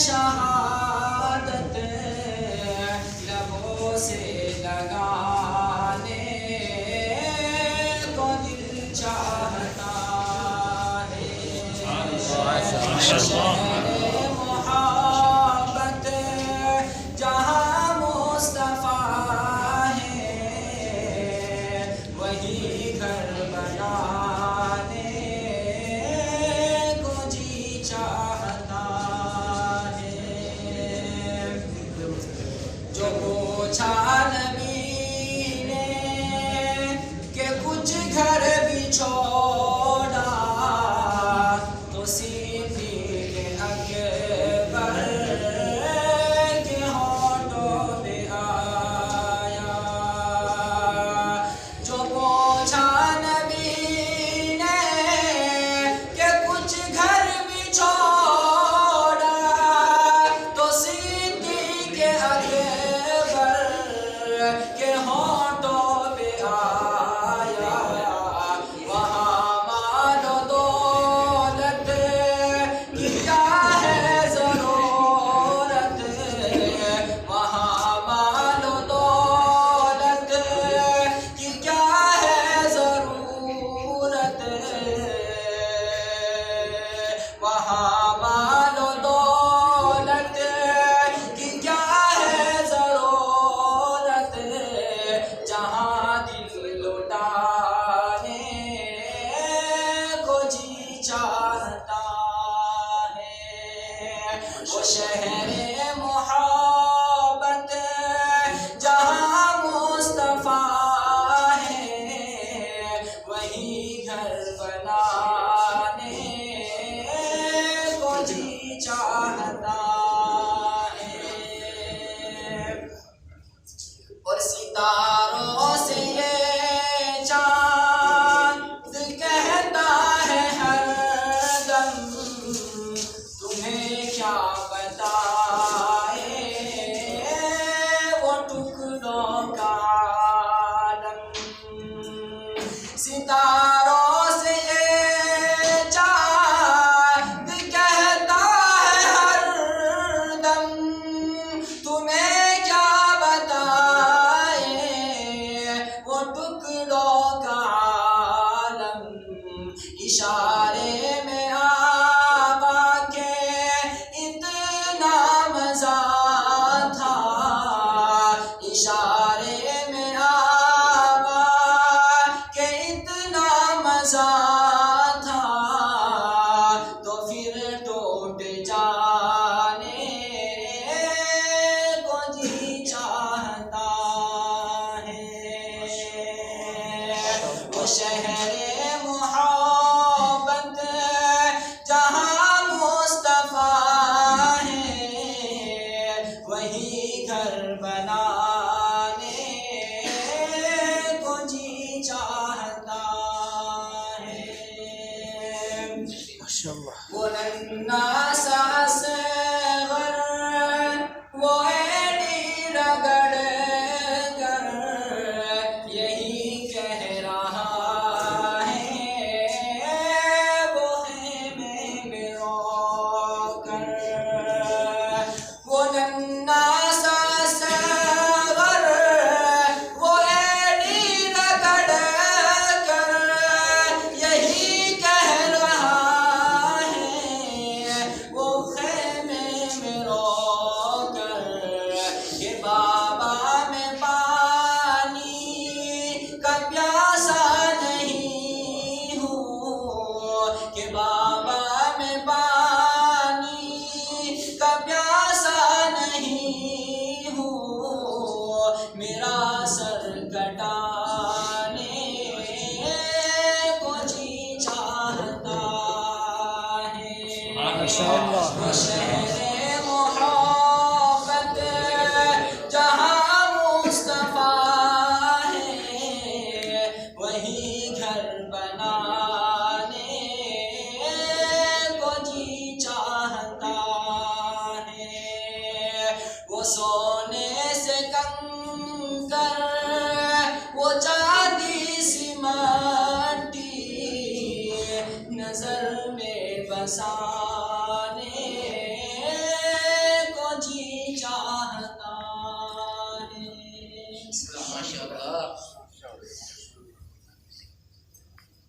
شہادت لبوں سے لگانے کو دل چاہتا ہے۔ محبت جہاں مصطفیٰ ہے وہی گھر بنانے کو جی چاہتا ہے۔ جو پوچھا نبی نے کہ کچھ گھر بھی چھوڑا تو صدیق اکبر کے ہونٹوں پہ آیا۔ جو پوچھا نبی نے کہ کچھ گھر بھی چھوڑا تو صدیق اکبر کے ہونٹوں پہ آیا۔ وہاں مال و دولت کی کیا ہے ضرورت، وہاں مال و دولت کی کیا ہے ضرورت، وہاں مال و دولت کی کیا ہے ضرورت، جہاں دل لٹانے کو جی چاہتا ہے۔ وہ شہر محبت جہاں مصطفیٰ ہے وہی گھر بنانے کو جی چاہتا ہے۔ اور ستاروں سے یہ چاند کہتا ہے ہر دم تمہیں کیا بتائے وہ ٹکڑوں کا عالم۔ ستاروں سے یہ چاند کہتا ہے ہر دم تمہیں کیا بتائے وہ ٹکڑوں کا عالم۔ اشارے میں آقا کے اتنا مزہ تھا، اشارے میں آقا کے اتنا مزہ تھا تو پھر ٹوٹ جانے کو جی چاہتا ہے۔ وہ شہر محبت جہاں مصطفیٰ ہے وہی گھر بنانے کو جی چاہتا ہے۔ وہ ننھا سا اصغر وہ ایڑی رگڑ کر یہی کہہ رہا ہے وہ خیمے میں رو کر۔ وہ ننھا سا اصغر وہ ایڑی رگڑ کر یہی کہہ رہا ہے وہ خیمے میں رو کر کہ بابا میں پانی کا پیاسا نہیں ہوں، کہ بابا میں پانی کا پیاسا نہیں ہوں، میرا سر کٹانے کو جی چاہتا ہے۔ وہ شہر محبت جہاں مصطفیٰ ہے وہی گھر بنانے کو جی چاہتا ہے۔ وہ سونے سے کنکر